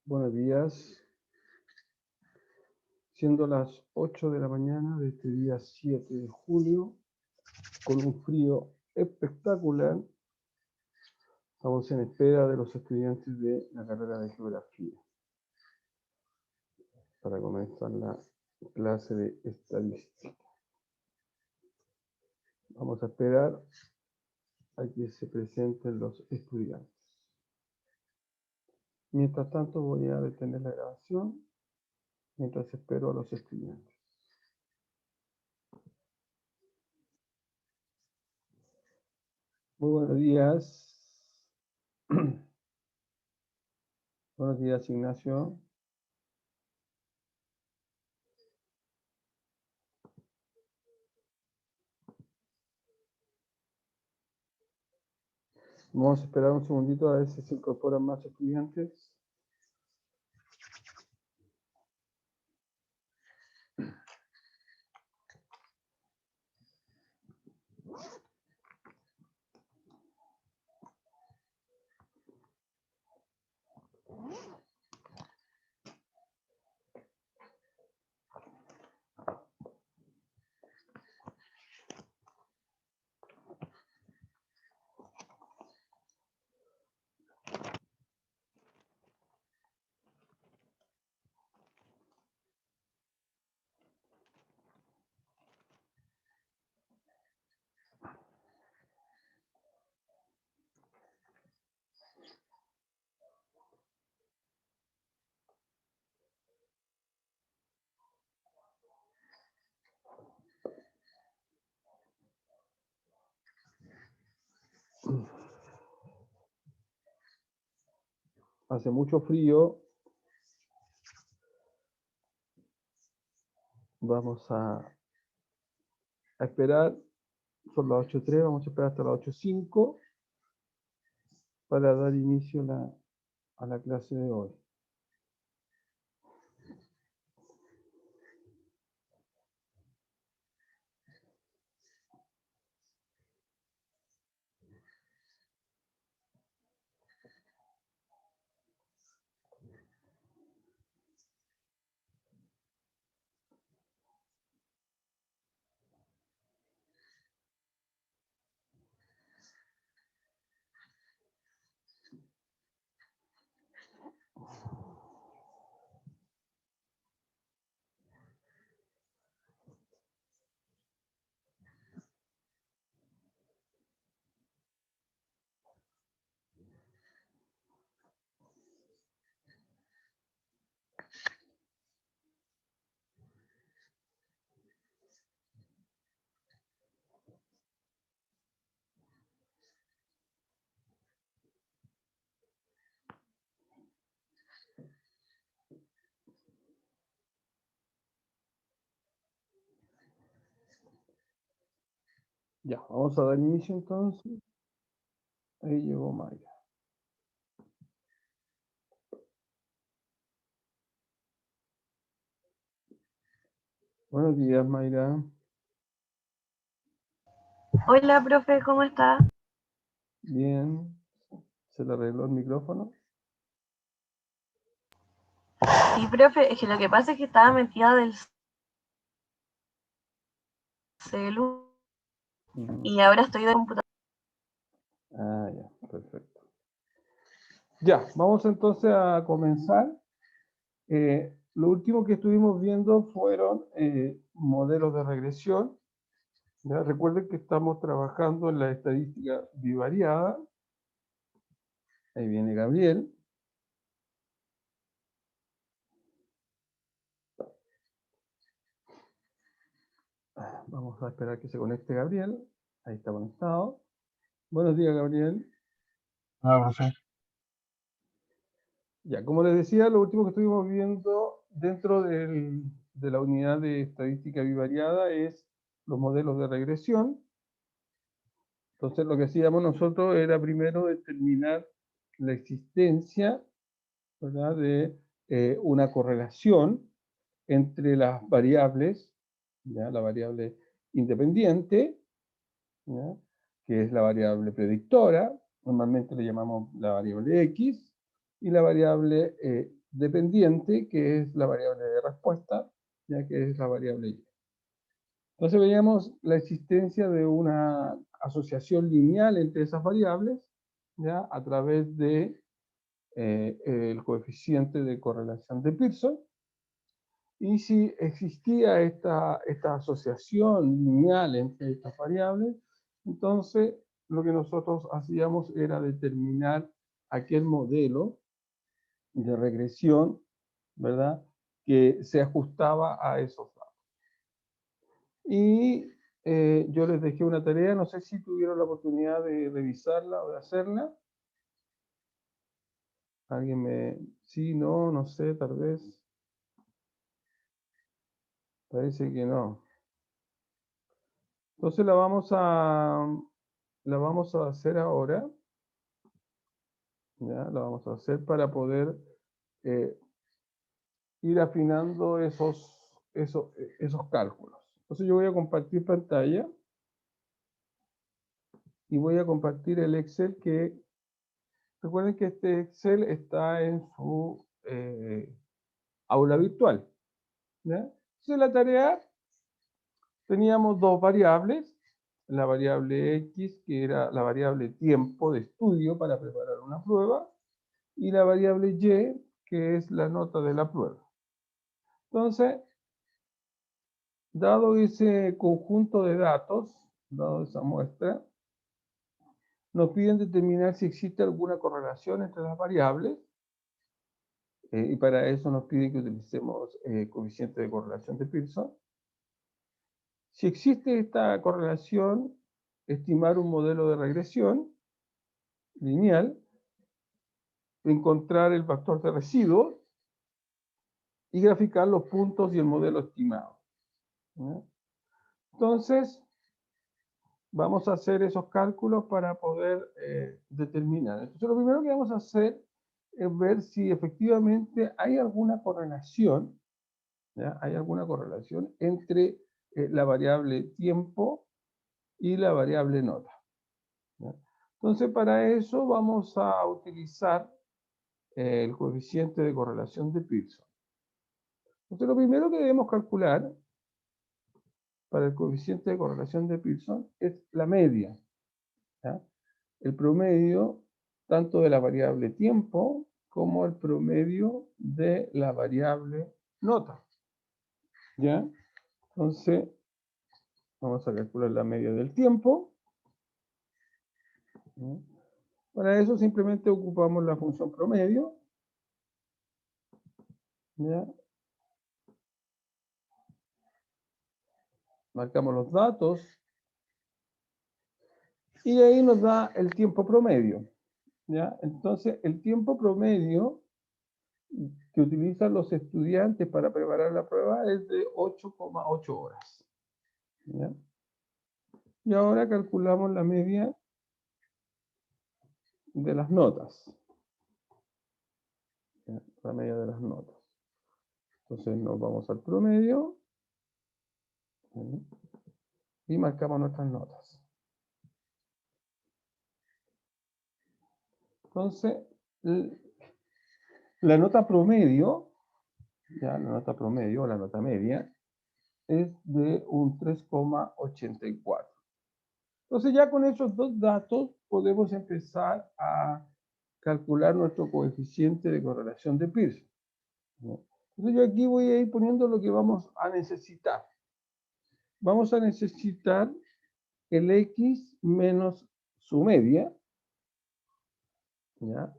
Buenos días. Siendo las 8 de la mañana de este día 7 de julio, con un frío espectacular, estamos en espera de los estudiantes de la carrera de geografía para comenzar la clase de estadística. Vamos a esperar a que se presenten los estudiantes. Mientras tanto voy a detener la grabación mientras espero a los estudiantes. Muy buenos días. Buenos días, Ignacio. Vamos a esperar un segundito a ver si se incorporan más estudiantes. Hace mucho frío. Vamos a esperar. Son las 8:03, vamos a esperar hasta las 8:05 para dar inicio a la clase de hoy. Ya, vamos a dar inicio entonces. Ahí llegó Mayra. Buenos días, Mayra. Hola, profe, ¿cómo está? Bien. ¿Se le arregló el micrófono? Sí, profe, es que lo que pasa es que estaba metida del celu y ahora estoy de computadora. Ah, ya, perfecto. Ya, vamos entonces a comenzar. Lo último que estuvimos viendo fueron modelos de regresión. ¿Ya? Recuerden que estamos trabajando en la estadística bivariada. Ahí viene Gabriel. Vamos a esperar que se conecte Gabriel. Ahí está conectado. Buenos días, Gabriel. Ah, profe. Ya, como les decía, lo último que estuvimos viendo dentro de la unidad de estadística bivariada es los modelos de regresión. Entonces, lo que hacíamos nosotros era primero determinar la existencia, ¿verdad?, de una correlación entre las variables, ¿ya?, la variable independiente, ¿ya?, que es la variable predictora, normalmente le llamamos la variable X, y la variable dependiente, que es la variable de respuesta, ya que es la variable y. Entonces veíamos la existencia de una asociación lineal entre esas variables, ya a través de el coeficiente de correlación de Pearson. Y si existía esta asociación lineal entre estas variables, entonces lo que nosotros hacíamos era determinar aquel modelo de regresión, ¿verdad?, que se ajustaba a esos datos. Y yo les dejé una tarea, no sé si tuvieron la oportunidad de revisarla o de hacerla. ¿Alguien me...? Sí, no, no sé, tal vez. Parece que no. Entonces la vamos a hacer ahora. ¿Ya? La vamos a hacer para poder ir afinando esos cálculos. Entonces yo voy a compartir pantalla y voy a compartir el Excel que... Recuerden que este Excel está en su aula virtual. ¿Ya? Entonces la tarea, teníamos dos variables. La variable X, que era la variable tiempo de estudio para preparar una prueba, y la variable Y, que es la nota de la prueba. Entonces, dado ese conjunto de datos, dado esa muestra, nos piden determinar si existe alguna correlación entre las variables, y para eso nos piden que utilicemos coeficiente de correlación de Pearson. Si existe esta correlación, estimar un modelo de regresión lineal, encontrar el factor de residuos y graficar los puntos y el modelo estimado. ¿Ya? Entonces, vamos a hacer esos cálculos para poder determinar. Entonces, lo primero que vamos a hacer es ver si efectivamente hay alguna correlación, ¿ya? Hay alguna correlación entre la variable tiempo y la variable nota. ¿Ya? Entonces, para eso vamos a utilizar el coeficiente de correlación de Pearson. Entonces, lo primero que debemos calcular para el coeficiente de correlación de Pearson es la media. ¿Ya? El promedio tanto de la variable tiempo como el promedio de la variable nota. ¿Ya? Entonces, vamos a calcular la media del tiempo. ¿Ya? Para eso simplemente ocupamos la función promedio. ¿Ya? Marcamos los datos y ahí nos da el tiempo promedio. ¿Ya? Entonces, el tiempo promedio que utilizan los estudiantes para preparar la prueba es de 8,8 horas. ¿Ya? Y ahora calculamos la media de las notas. ¿Ya? La media de las notas. Entonces nos vamos al promedio. ¿Ya? Y marcamos nuestras notas. Entonces, la nota promedio, ya la nota promedio o la nota media, es de un 3,84. Entonces ya con esos dos datos podemos empezar a calcular nuestro coeficiente de correlación de Pearson. Entonces yo aquí voy a ir poniendo lo que vamos a necesitar. Vamos a necesitar el X menos su media. ¿Ya?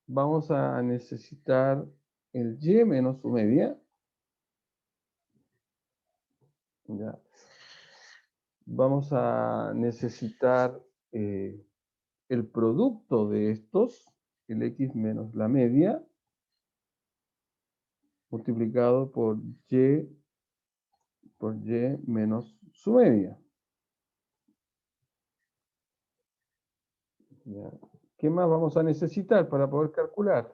Vamos a necesitar el Y menos su media. ¿Ya? Vamos a necesitar el producto de estos, el X menos la media, multiplicado por Y menos su media. ¿Ya? ¿Qué más vamos a necesitar para poder calcular?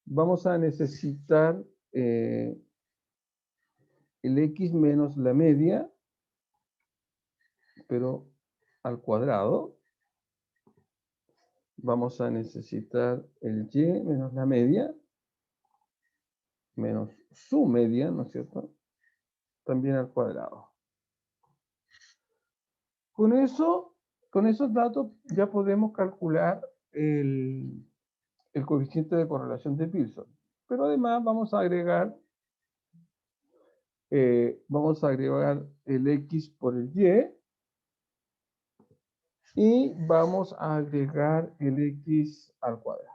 Vamos a necesitar el X menos la media, pero al cuadrado. Vamos a necesitar el Y menos la media, menos su media, ¿no es cierto? También al cuadrado. Con eso, con esos datos ya podemos calcular el coeficiente de correlación de Pearson. Pero además vamos a agregar el X por el Y vamos a agregar el X al cuadrado.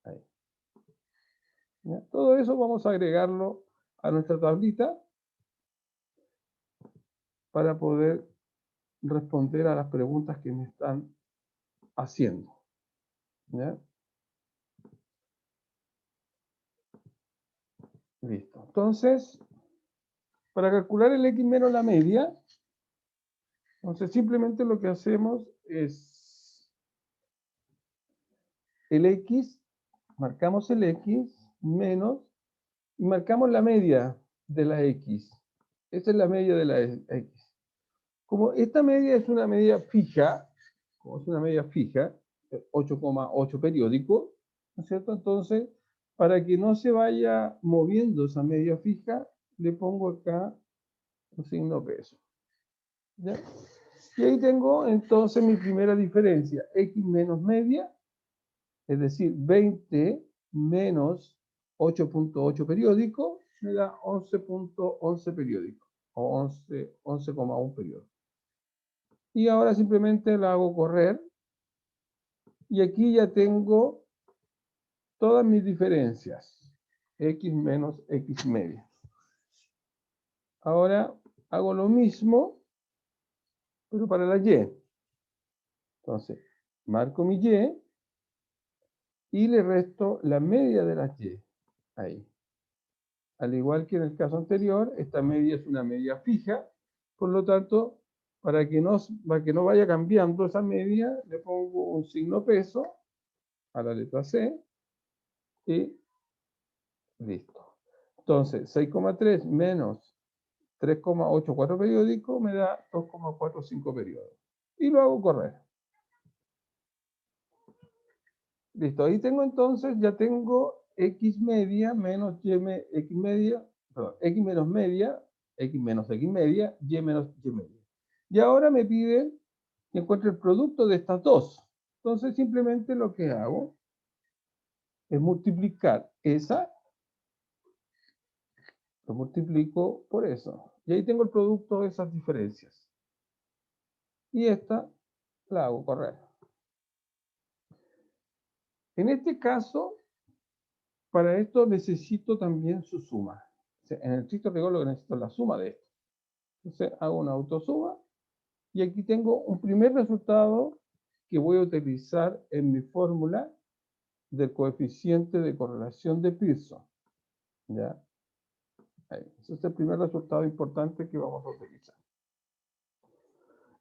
Ahí. ¿Ya? Todo eso vamos a agregarlo a nuestra tablita para poder responder a las preguntas que me están haciendo. ¿Ya? Listo. Entonces, para calcular el X menos la media, entonces simplemente lo que hacemos es el X, marcamos el X menos, y marcamos la media de la X. Esa es la media de la X. Como esta media es una media fija, 8,8 periódico, ¿no es cierto? Entonces, para que no se vaya moviendo esa media fija, le pongo acá un signo peso. ¿Ya? Y ahí tengo entonces mi primera diferencia, X menos media, es decir, 20 menos 8,8 periódico, me da 11,11 periódico, o 11,1 periódico. Y ahora simplemente la hago correr, y aquí ya tengo todas mis diferencias, X menos X media. Ahora hago lo mismo, pero para la Y. Entonces, marco mi y le resto la media de las Y. Ahí. Al igual que en el caso anterior, esta media es una media fija, por lo tanto, para que no vaya cambiando esa media, le pongo un signo peso a la letra C y listo. Entonces, 6,3 menos 3,84 periódico me da 2,45 periódicos. Y lo hago correr. Listo, ahí tengo entonces, ya tengo X media menos X media, perdón, X menos media, X menos X media, Y menos Y media. Y ahora me piden que encuentre el producto de estas dos. Entonces simplemente lo que hago es multiplicar esa, lo multiplico por eso. Y ahí tengo el producto de esas diferencias. Y esta la hago correr. En este caso, para esto necesito también su suma. En el estricto rigor lo que necesito es la suma de esto. Entonces hago una autosuma y aquí tengo un primer resultado que voy a utilizar en mi fórmula del coeficiente de correlación de Pearson. ¿Ya? Ahí. Ese es el primer resultado importante que vamos a utilizar.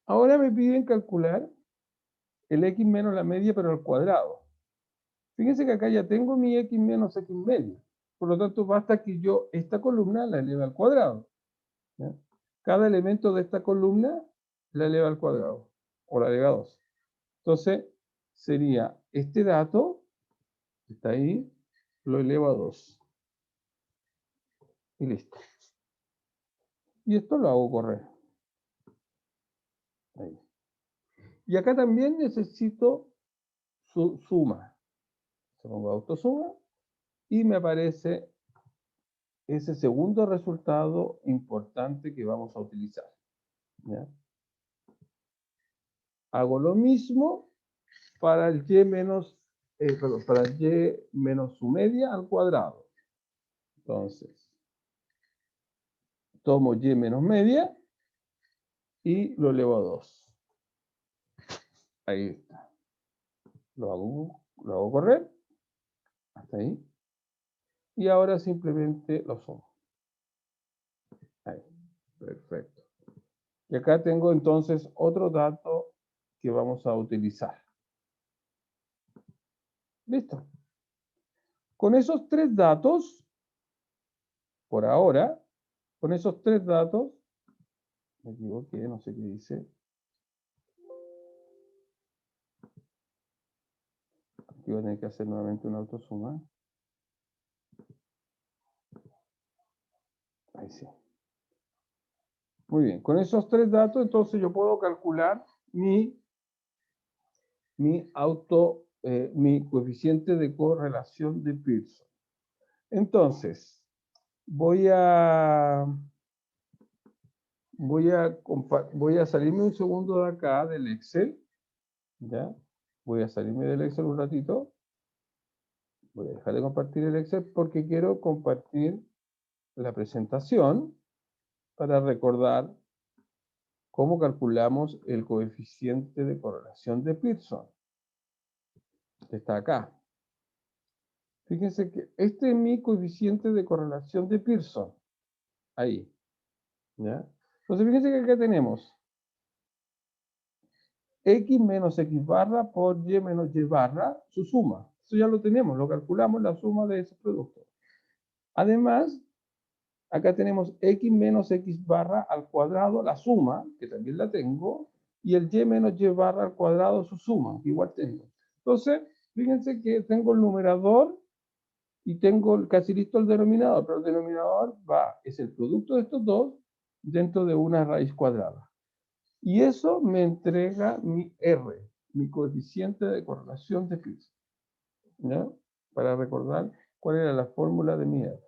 Ahora me piden calcular el X menos la media, pero al cuadrado. Fíjense que acá ya tengo mi X menos X media. Por lo tanto, basta que yo esta columna la eleve al cuadrado. ¿Ya? Cada elemento de esta columna la eleva al cuadrado, o la eleva a 2. Entonces, sería este dato, que está ahí, lo elevo a 2. Y listo. Y esto lo hago correr. Ahí. Y acá también necesito su suma. Se pongo autosuma y me aparece ese segundo resultado importante que vamos a utilizar. ¿Ya? Hago lo mismo para el y menos, para el y menos su media al cuadrado. Entonces, tomo y menos media y lo elevo a 2. Ahí está. Lo hago correr. Hasta ahí. Y ahora simplemente lo sumo. Ahí. Perfecto. Y acá tengo entonces otro dato que vamos a utilizar. Listo. Con esos tres datos, por ahora, con esos tres datos, me equivoqué, no sé qué dice. Aquí voy a tener que hacer nuevamente una autosuma. Ahí sí. Muy bien, con esos tres datos, entonces yo puedo calcular mi coeficiente de correlación de Pearson. Entonces, voy a salirme un segundo de acá del Excel. ¿Ya? Voy a salirme del Excel un ratito. Voy a dejar de compartir el Excel porque quiero compartir la presentación para recordar cómo calculamos el coeficiente de correlación de Pearson, que está acá. Fíjense que este es mi coeficiente de correlación de Pearson. Ahí. ¿Ya? Entonces, fíjense que acá tenemos X menos X barra por Y menos Y barra, su suma. Eso ya lo tenemos, lo calculamos la suma de ese producto. Además, acá tenemos X menos X barra al cuadrado, la suma, que también la tengo, y el Y menos Y barra al cuadrado, su suma, que igual tengo. Entonces, fíjense que tengo el numerador y tengo casi listo el denominador, pero el denominador es el producto de estos dos dentro de una raíz cuadrada. Y eso me entrega mi R, mi coeficiente de correlación de Pearson. ¿Ya? Para recordar cuál era la fórmula de mi R.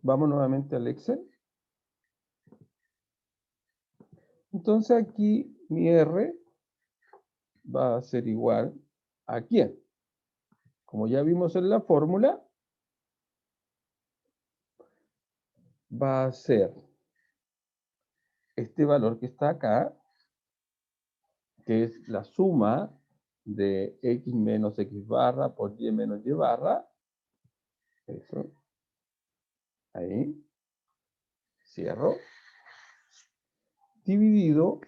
Vamos nuevamente al Excel. Entonces aquí mi R va a ser igual a ¿quién? Como ya vimos en la fórmula, va a ser este valor que está acá, que es la suma de X menos X barra por Y menos Y barra. Eso. Ahí. Cierro. Dividido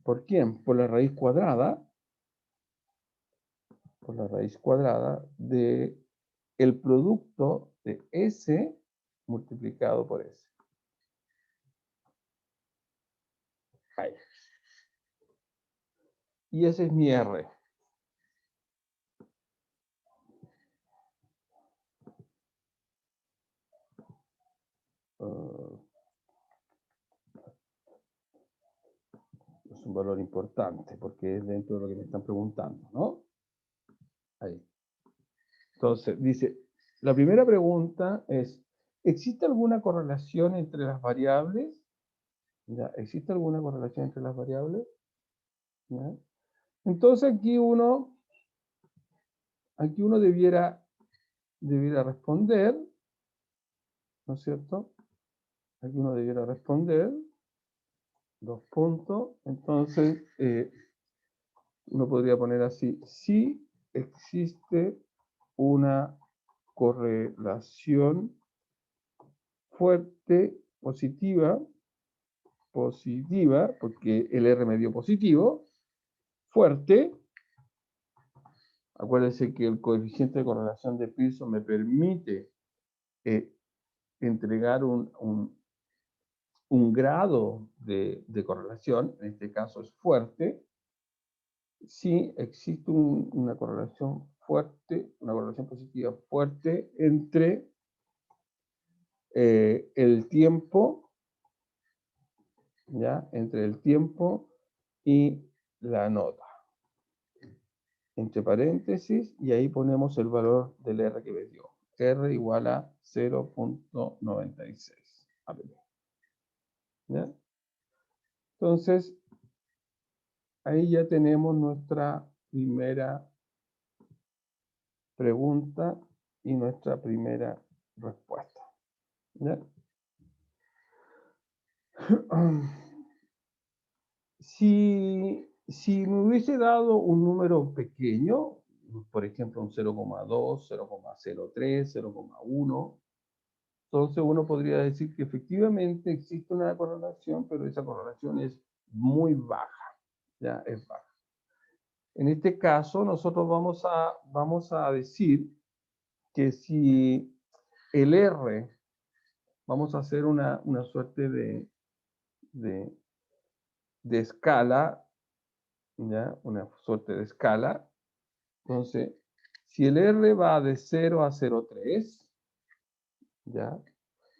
¿por quién? Por la raíz cuadrada. Por la raíz cuadrada de el producto de S multiplicado por S. Ahí. Y ese es mi R. Es un valor importante porque es dentro de lo que me están preguntando, ¿no? Ahí. Entonces, dice, la primera pregunta es, ¿existe alguna correlación entre las variables? ¿Ya? ¿Existe alguna correlación entre las variables? ¿Ya? Entonces aquí uno debiera responder, ¿no es cierto? Aquí uno debiera responder, dos puntos, entonces uno podría poner así, si existe una correlación fuerte, positiva, porque el R me dio positivo, fuerte. Acuérdense que el coeficiente de correlación de Pearson me permite entregar un grado de correlación, en este caso es fuerte. Si existe una correlación fuerte, una correlación positiva fuerte entre el tiempo, ¿ya? Entre el tiempo y la nota. Entre paréntesis, y ahí ponemos el valor del R que me dio. R igual a 0.96. ¿Ya? Entonces, ahí ya tenemos nuestra primera pregunta y nuestra primera respuesta. ¿Ya? Si me hubiese dado un número pequeño, por ejemplo un 0,2, 0,03, 0,1, entonces uno podría decir que efectivamente existe una correlación, pero esa correlación es muy baja, ya es baja. En este caso nosotros vamos a decir que si el R, vamos a hacer una suerte de escala, ¿ya? Una suerte de escala. Entonces, si el R va de 0 a 0,3, ¿ya?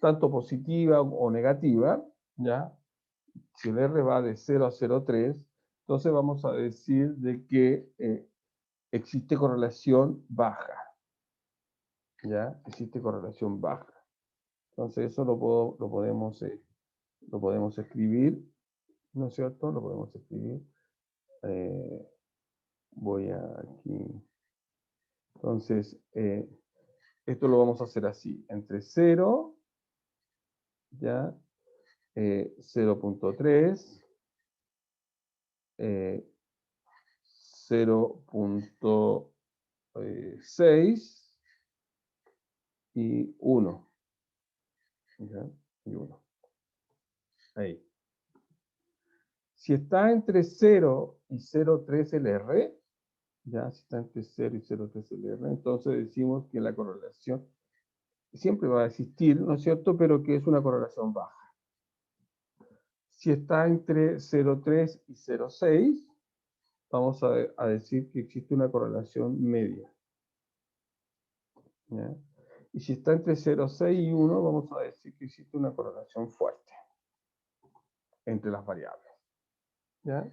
Tanto positiva o negativa, ¿ya? Si el R va de 0 a 0,3, entonces vamos a decir de que existe correlación baja, ¿ya? Existe correlación baja. Entonces eso lo podemos escribir, ¿no es cierto? Lo podemos escribir. Voy a aquí. Entonces, esto lo vamos a hacer así, entre 0, ¿ya? 0.3, 0.6 y 1. ¿Ya? Y 1. Ahí. Si está entre 0 y 0.3 el R, ya, si está entre 0 y 0.3 el R, entonces decimos que la correlación siempre va a existir, ¿no es cierto? Pero que es una correlación baja. Si está entre 0.3 y 0.6, vamos a decir que existe una correlación media. ¿Ya? Y si está entre 0.6 y 1, vamos a decir que existe una correlación fuerte entre las variables. ¿Ya?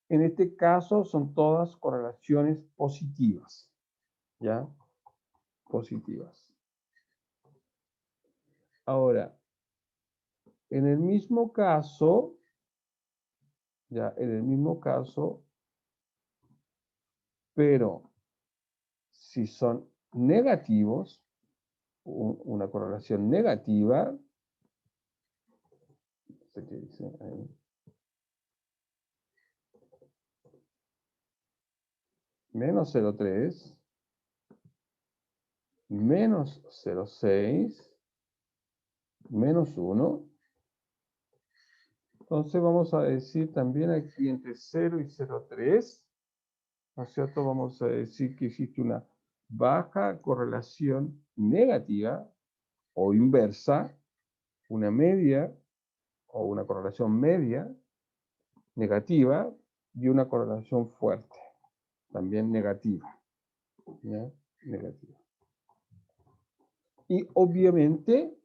En este caso son todas correlaciones positivas. ¿Ya? Positivas. Ahora, en el mismo caso, ya, en el mismo caso, pero si son negativos, una correlación negativa, no sé qué dice ahí, menos 0.3, menos 0.6, menos 1. Entonces vamos a decir también aquí entre 0 y 0.3, ¿no es cierto? Vamos a decir que existe una baja correlación negativa o inversa, una media o una correlación media negativa y una correlación fuerte, también negativa. ¿Ya? Negativa. Y obviamente,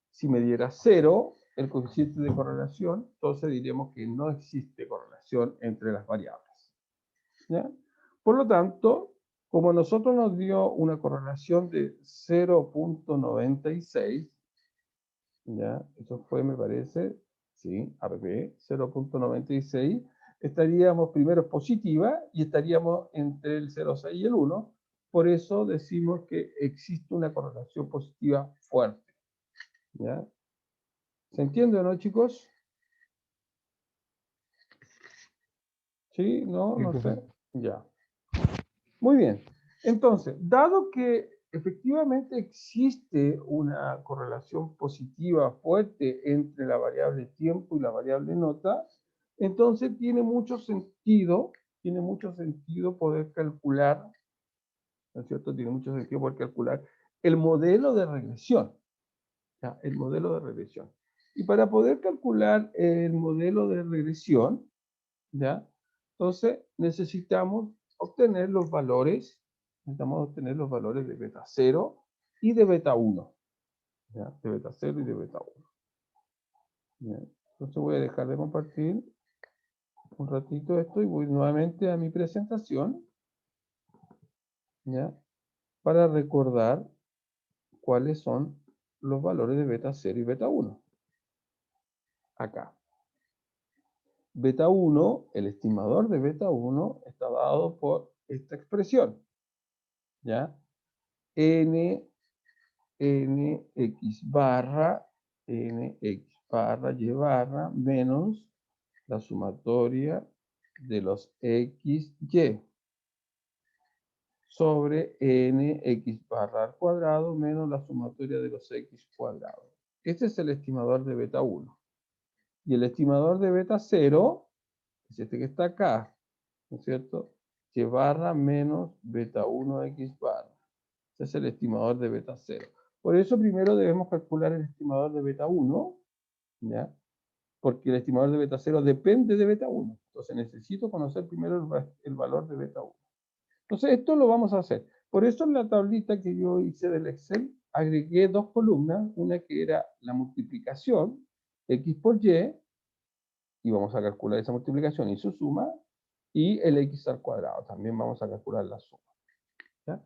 si me diera 0 el coeficiente de correlación, entonces diríamos que no existe correlación entre las variables. ¿Ya? Por lo tanto, como nosotros nos dio una correlación de 0.96, ¿ya? Eso fue, me parece, sí, APP, 0.96, estaríamos primero positiva y estaríamos entre el 0,6 y el 1. Por eso decimos que existe una correlación positiva fuerte. ¿Ya? ¿Se entiende o no, chicos? ¿Sí? ¿No? Sí, No profe. sé. Ya. Muy bien. Entonces, dado que efectivamente existe una correlación positiva fuerte entre la variable tiempo y la variable nota, entonces tiene mucho sentido poder calcular, ¿no es cierto? Tiene mucho sentido poder calcular el modelo de regresión. ¿Ya? El modelo de regresión. Y para poder calcular el modelo de regresión, ¿ya? Entonces necesitamos obtener los valores de beta 0 y de beta 1. ¿Ya? De beta 0 y de beta 1. ¿Ya? Entonces voy a dejar de compartir un ratito esto y voy nuevamente a mi presentación, ¿ya? Para recordar cuáles son los valores de beta 0 y beta 1. Acá. Beta 1, el estimador de beta 1 está dado por esta expresión, ¿ya? Nx barra y barra menos la sumatoria de los xy sobre nx barra al cuadrado menos la sumatoria de los x cuadrados. Este es el estimador de beta 1. Y el estimador de beta 0 es este que está acá, ¿no es cierto? Y barra menos beta 1x barra. Ese es el estimador de beta 0. Por eso primero debemos calcular el estimador de beta 1, ¿ya? Porque el estimador de beta 0 depende de beta 1. Entonces necesito conocer primero el valor de beta 1. Entonces esto lo vamos a hacer. Por eso en la tablita que yo hice del Excel, agregué dos columnas, una que era la multiplicación, x por y vamos a calcular esa multiplicación y su suma, y el x al cuadrado, también vamos a calcular la suma. ¿Ya?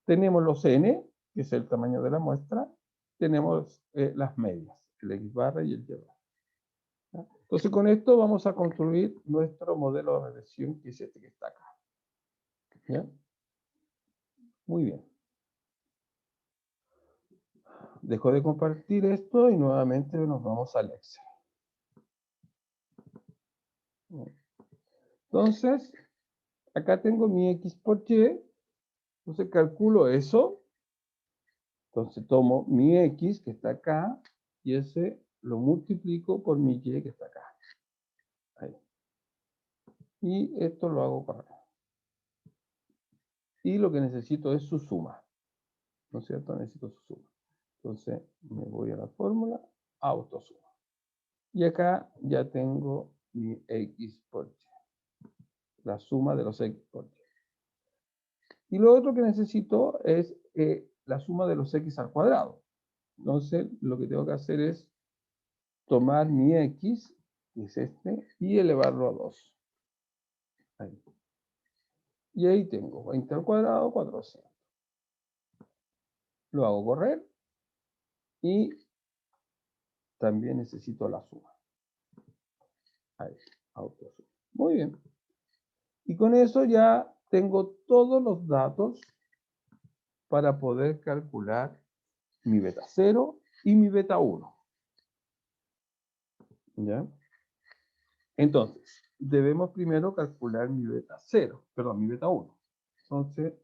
Tenemos los n, que es el tamaño de la muestra, tenemos las medias, el x barra y el y barra. ¿Ya? Entonces con esto vamos a construir nuestro modelo de regresión, que es este que está acá. ¿Ya? Muy bien. Dejo de compartir esto y nuevamente nos vamos al Excel. Entonces, acá tengo mi x por y, entonces calculo eso, entonces tomo mi x que está acá y ese lo multiplico por mi y que está acá. Ahí. Y esto lo hago para acá. Y lo que necesito es su suma, ¿no es cierto? Necesito su suma. Entonces me voy a la fórmula, autosuma. Y acá ya tengo mi x por y, la suma de los x por y. Y lo otro que necesito es la suma de los x al cuadrado. Entonces, lo que tengo que hacer es tomar mi x, que es este, y elevarlo a 2. Ahí. Y ahí tengo 20 al cuadrado, 400. Lo hago correr y también necesito la suma. Ahí, autosuma. Muy bien. Y con eso ya tengo todos los datos para poder calcular mi beta 0 y mi beta 1. ¿Ya? Entonces, debemos primero calcular mi beta 0, perdón, mi beta 1. Entonces,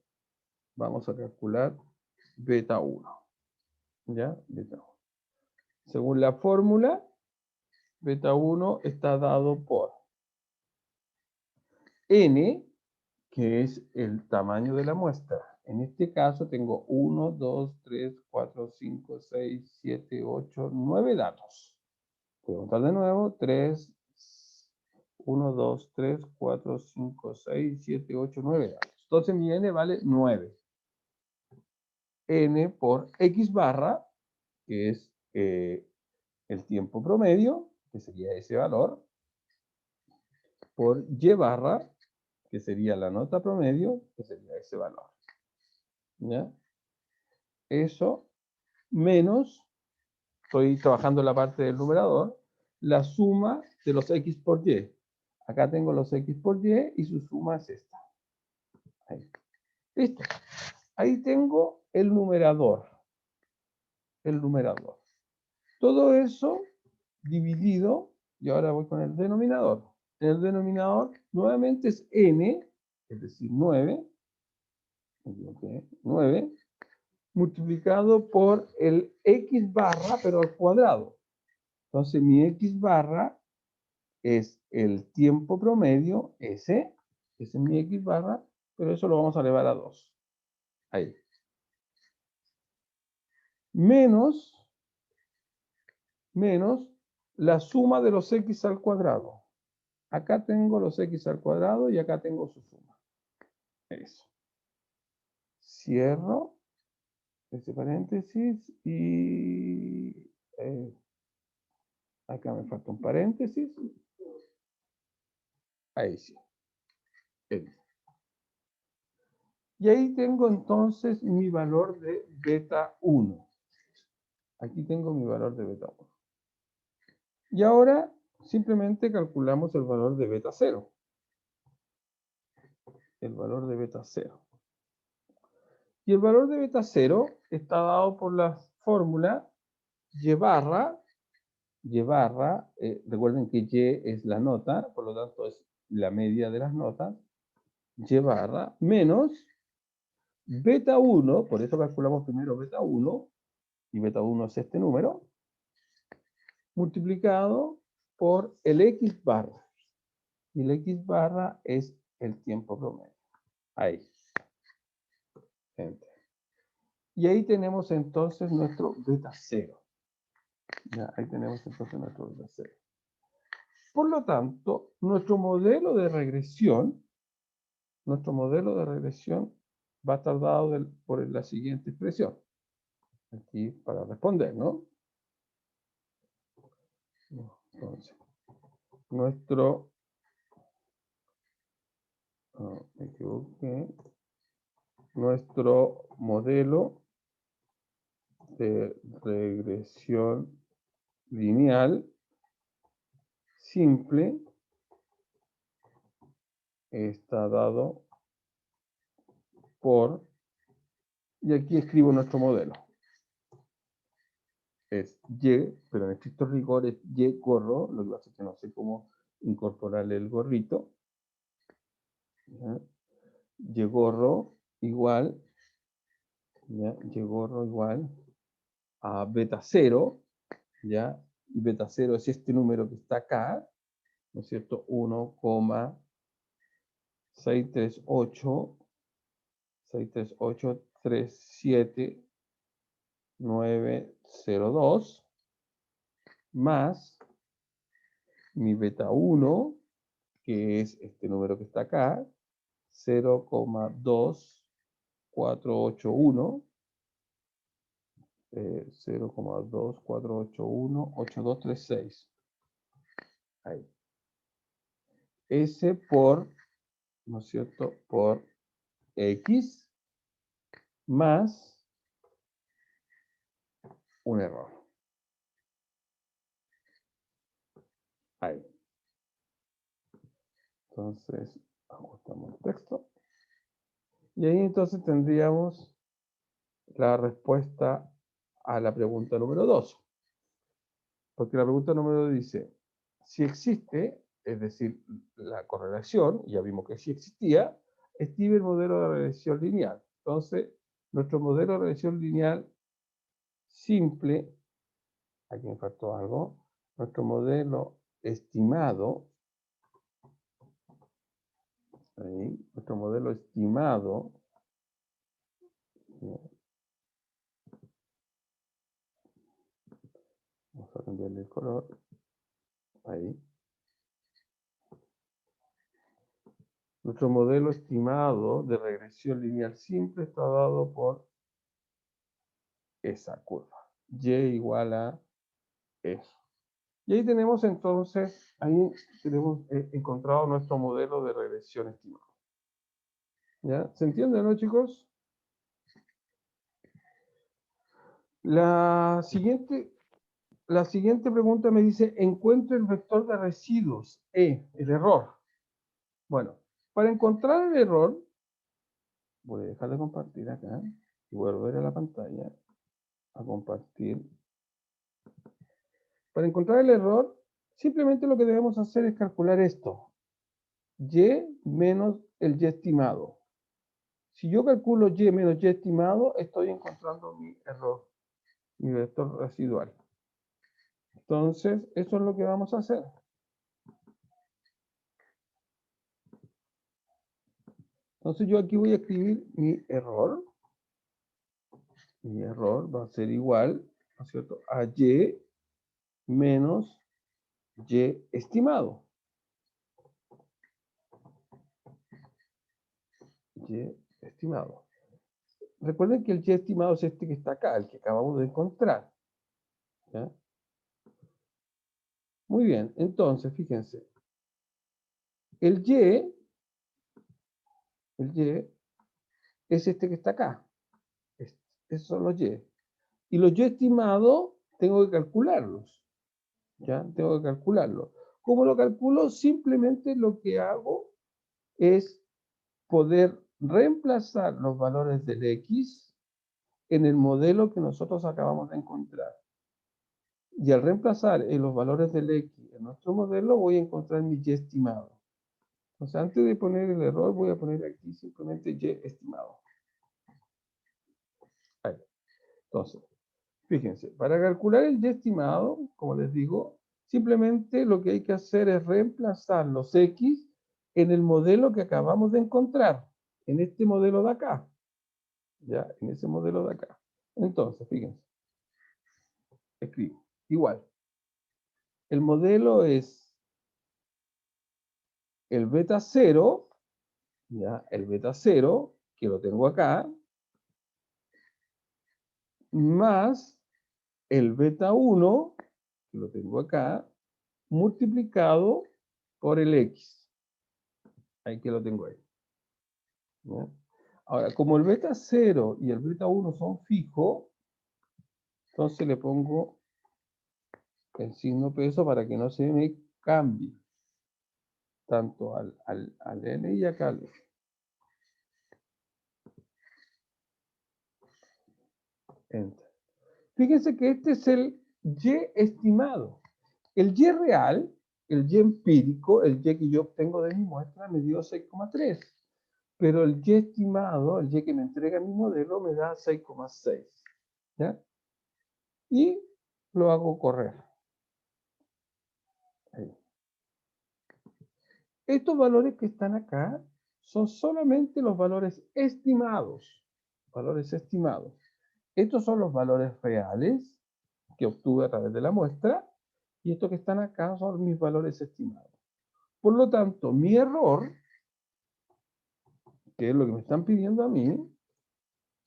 vamos a calcular beta 1. ¿Ya? Beta 1. Según la fórmula, beta 1 está dado por n, que es el tamaño de la muestra. En este caso tengo 1, 2, 3, 4, 5, 6, 7, 8, 9 datos. Voy a contar de nuevo. 3, 1, 2, 3, 4, 5, 6, 7, 8, 9 datos. Entonces mi n vale 9. N por x barra, que es el tiempo promedio, que sería ese valor, por y barra, que sería la nota promedio, que sería ese valor. ¿Ya? Eso menos, estoy trabajando en la parte del numerador, la suma de los x por y. Acá tengo los x por y su suma es esta. Ahí. Listo. Ahí tengo el numerador. El numerador. Todo eso dividido, y ahora voy con el denominador. El denominador nuevamente es n, es decir, 9, 9, multiplicado por el x barra, pero al cuadrado. Entonces mi x barra es el tiempo promedio, ese es mi x barra, pero eso lo vamos a elevar a 2. Ahí. Menos la suma de los x al cuadrado. Acá tengo los x al cuadrado y acá tengo su suma. Eso. Cierro este paréntesis y acá me falta un paréntesis. Ahí sí. Y ahí tengo entonces mi valor de beta 1. Aquí tengo mi valor de beta 1. Y ahora simplemente calculamos el valor de beta 0. El valor de beta 0. Y el valor de beta 0 está dado por la fórmula y barra, recuerden que y es la nota, por lo tanto es la media de las notas, y barra menos beta 1, por eso calculamos primero beta 1, y beta 1 es este número, multiplicado por el x barra. Y el x barra es el tiempo promedio. Ahí. Enter. Y ahí tenemos entonces nuestro beta 0. Ya, ahí tenemos entonces nuestro beta 0. Por lo tanto, nuestro modelo de regresión va a estar dado por la siguiente expresión. aquí para responder, ¿no? Entonces, nuestro, me equivoqué, nuestro modelo de regresión lineal simple está dado por, y aquí escribo nuestro modelo. Es Y, pero en estricto rigor es Y gorro, lo que pasa es que no sé cómo incorporarle el gorrito. ¿Ya? Y gorro igual, ¿ya? Y gorro igual a beta 0, ¿ya? Y beta 0 es este número que está acá, ¿no es cierto? 1,638,638,37902 más mi beta 1, que es este número que está acá, 0,2481, 0,2481,8236. Ahí. S por, ¿no es cierto?, por X más un error. Ahí. Entonces, ajustamos el texto. Y ahí entonces tendríamos la respuesta a la pregunta número 2. Porque la pregunta número 2 dice, si existe, es decir, la correlación, ya vimos que sí existía, estima el modelo de regresión lineal. Entonces, nuestro modelo de regresión lineal simple, aquí me faltó algo, nuestro modelo estimado, ahí, nuestro modelo estimado, vamos a cambiarle el color, ahí. Nuestro modelo estimado de regresión lineal simple está dado por esa curva. Y igual a eso. Y ahí tenemos entonces, ahí tenemos encontrado nuestro modelo de regresión estimado. ¿Ya? ¿Se entiende, no, chicos? La siguiente pregunta me dice, encuentro el vector de residuos, el error. Bueno, para encontrar el error, voy a dejar de compartir acá y voy a volver a la pantalla a compartir. Para encontrar el error, simplemente lo que debemos hacer es calcular esto. Y menos el Y estimado. Si yo calculo Y menos Y estimado, estoy encontrando mi error, mi vector residual. Entonces, eso es lo que vamos a hacer. Entonces, yo aquí voy a escribir mi error. Mi error va a ser igual, ¿no es cierto?, a Y menos Y estimado. Y estimado. Recuerden que el Y estimado es este que está acá, el que acabamos de encontrar. ¿Ya? Muy bien, entonces, fíjense. El Y es este que está acá. Esos son los Y. Y los Y estimados tengo que calcularlos. ¿Ya? Tengo que calcularlos. ¿Cómo lo calculo? Simplemente lo que hago es poder reemplazar los valores del X en el modelo que nosotros acabamos de encontrar. Y al reemplazar los valores del X en nuestro modelo, voy a encontrar mi Y estimado. Entonces, antes de poner el error, voy a poner aquí simplemente Y estimado. Ahí. Entonces, fíjense, para calcular el Y estimado, como les digo, simplemente lo que hay que hacer es reemplazar los X en el modelo que acabamos de encontrar, en este modelo de acá. ¿Ya? En ese modelo de acá. Entonces, fíjense, escribo, igual. El modelo es el beta 0, ¿ya? El beta 0, que lo tengo acá, más el beta 1, que lo tengo acá, multiplicado por el x. Ahí que lo tengo ahí. ¿Ya? Ahora, como el beta 0 y el beta 1 son fijos, entonces le pongo el signo peso para que no se me cambie. Tanto al L y acá al L. Enter. Fíjense que este es el Y estimado. El Y real, el Y empírico, el Y que yo obtengo de mi muestra, me dio 6,3. Pero el Y estimado, el Y que me entrega mi modelo, me da 6,6. ¿Ya? Y lo hago correr. Ahí. Estos valores que están acá son solamente los valores estimados. Valores estimados. Estos son los valores reales que obtuve a través de la muestra. Y estos que están acá son mis valores estimados. Por lo tanto, mi error, que es lo que me están pidiendo a mí,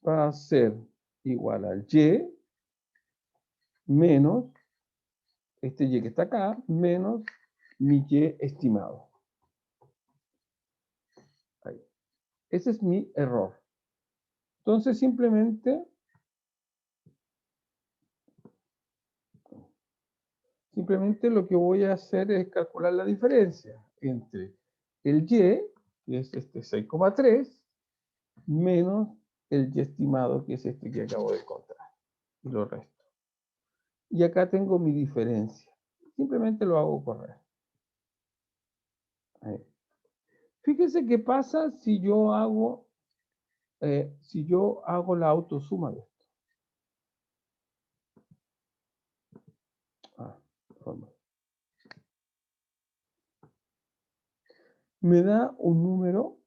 va a ser igual al Y menos este Y que está acá, menos mi Y estimado. Ahí. Ese es mi error. Entonces, simplemente lo que voy a hacer es calcular la diferencia entre el Y, que es este 6,3, menos el Y estimado, que es este que acabo de encontrar. Y lo resto. Y acá tengo mi diferencia. Simplemente lo hago correr. Ahí. Fíjense qué pasa si yo hago la autosuma de esto. Me da un número,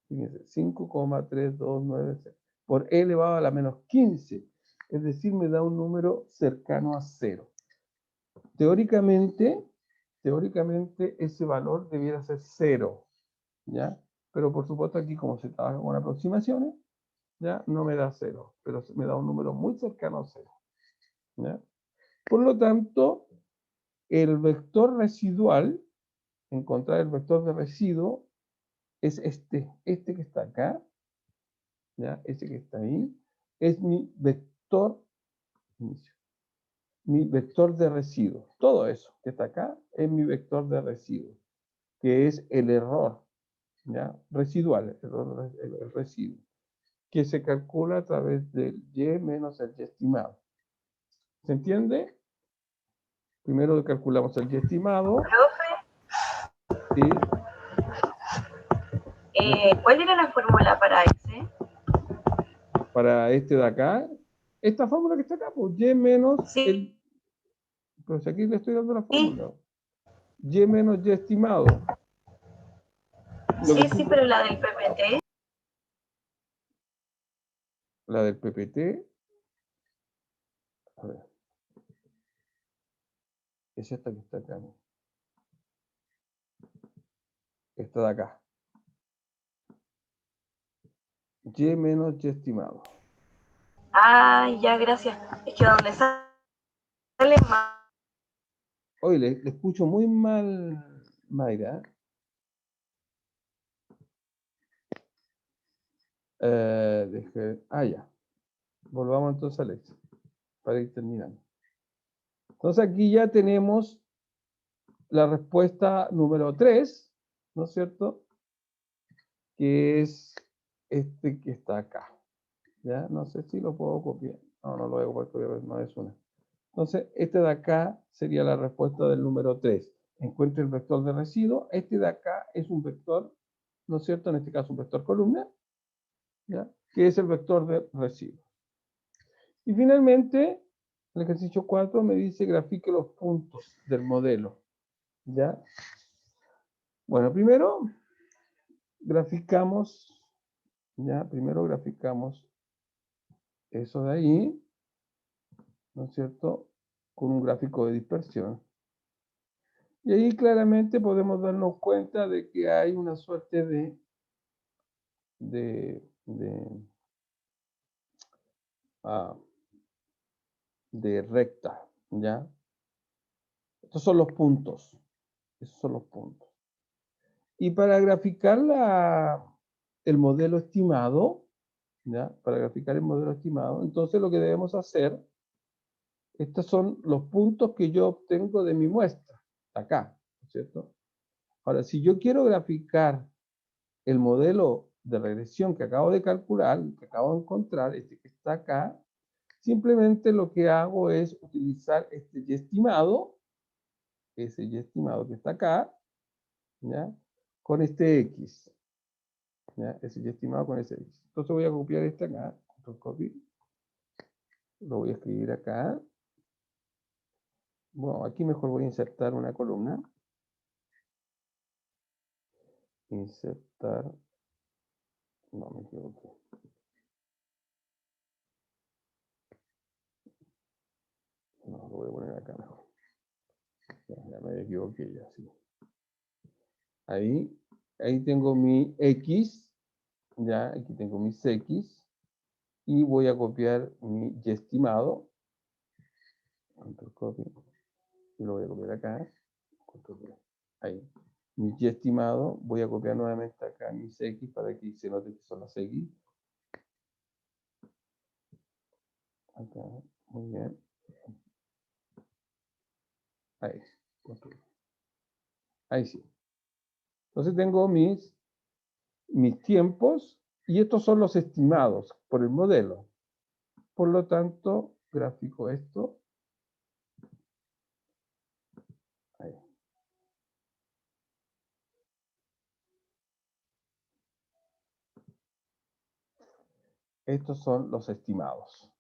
fíjense, 5,3296 por e elevado a la menos 15. Es decir, me da un número cercano a 0. Teóricamente ese valor debiera ser 0. ¿Ya? Pero por supuesto aquí, como se trabaja con aproximaciones, ¿ya? No me da 0, pero me da un número muy cercano a 0. ¿Ya? Por lo tanto, el vector residual, encontrar el vector de residuo, es este que está acá, ¿ya? Ese que está ahí, es mi vector de residuo. Todo eso que está acá es mi vector de residuo, que es el error, ¿ya? Residual, el residuo, que se calcula a través del Y menos el Y estimado. ¿Se entiende? Primero calculamos el Y estimado. Profe, ¿Sí? ¿cuál era la fórmula para ese? Para este de acá, esta fórmula que está acá, pues Y menos Sí, el... Pues aquí le estoy dando la fórmula. Y menos Y estimado. Lo que sí, pero la del PPT. La del PPT. A ver. Es esta que está acá. Esta de acá. Y menos Y estimado. Ah, ya, gracias. Es que donde sale más. Oye, le escucho muy mal, Mayra. Ya. Volvamos entonces al Excel para ir terminando. Entonces aquí ya tenemos la respuesta número 3, ¿no es cierto? Que es este que está acá. ¿Ya? No sé si lo puedo copiar. No, no lo voy a copiar porque no es una. Entonces, este de acá sería la respuesta del número 3. Encuentre el vector de residuo. Este de acá es un vector, ¿no es cierto? En este caso un vector columna, ¿ya? Que es el vector de residuo. Y finalmente, el ejercicio 4 me dice grafique los puntos del modelo. ¿Ya? Bueno, primero graficamos, ¿ya? Primero graficamos eso de ahí, ¿no es cierto? Con un gráfico de dispersión. Y ahí claramente podemos darnos cuenta de que hay una suerte de de recta, ¿ya? Estos son los puntos. Esos son los puntos. Y para graficar el modelo estimado, ¿ya? Para graficar el modelo estimado, entonces lo que debemos hacer, estos son los puntos que yo obtengo de mi muestra, acá, ¿no es cierto? Ahora, si yo quiero graficar el modelo de regresión que acabo de calcular, que acabo de encontrar, este que está acá, simplemente lo que hago es utilizar este y estimado, ese y estimado que está acá, ¿ya? Con este X, ¿ya? Ese y estimado con ese X. Entonces voy a copiar este acá, control copy, lo voy a escribir acá. Bueno, aquí mejor voy a insertar una columna. Insertar, no me equivoqué. No, lo voy a poner acá mejor. Ya me equivoqué, ya sí. Ahí tengo mi X, ya, aquí tengo mis X, y voy a copiar mi Y estimado, control copy, y lo voy a copiar acá, control V, ahí. Mi Y estimado, voy a copiar nuevamente acá mis X para que se note que son las X. Acá, muy bien. Ahí, control. Ahí sí. Entonces tengo mis tiempos y estos son los estimados por el modelo. Por lo tanto, gráfico esto. Ahí. Estos son los estimados.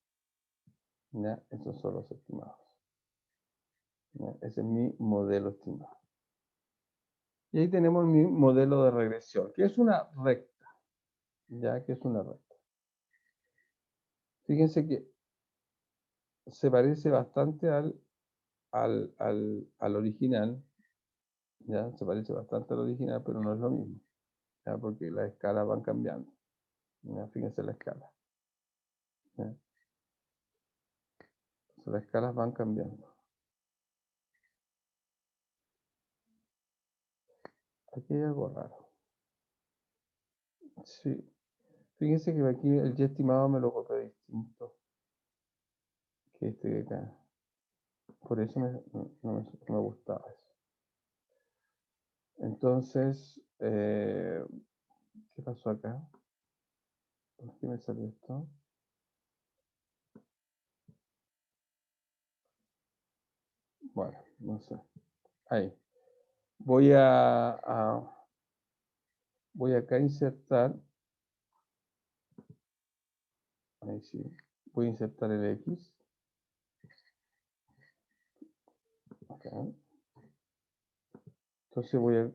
¿Ya? Estos son los estimados. ¿Ya? Ese es mi modelo estimado. Y ahí tenemos mi modelo de regresión, que es una recta. ¿Ya? Que es una recta. Fíjense que se parece bastante al original. ¿Ya? Se parece bastante al original, pero no es lo mismo. ¿Ya? Porque las escalas van cambiando. ¿Ya? Fíjense la escala. ¿Ya? Las escalas van cambiando. Aquí hay algo raro. Sí. Fíjense que aquí el Y estimado me lo copió distinto que este de acá. Por eso no me gustaba eso. Entonces, ¿qué pasó acá? ¿Por qué me salió esto? Bueno, no sé. Ahí. Voy voy acá a insertar. Ahí sí. Voy a insertar el X. Acá. Entonces voy a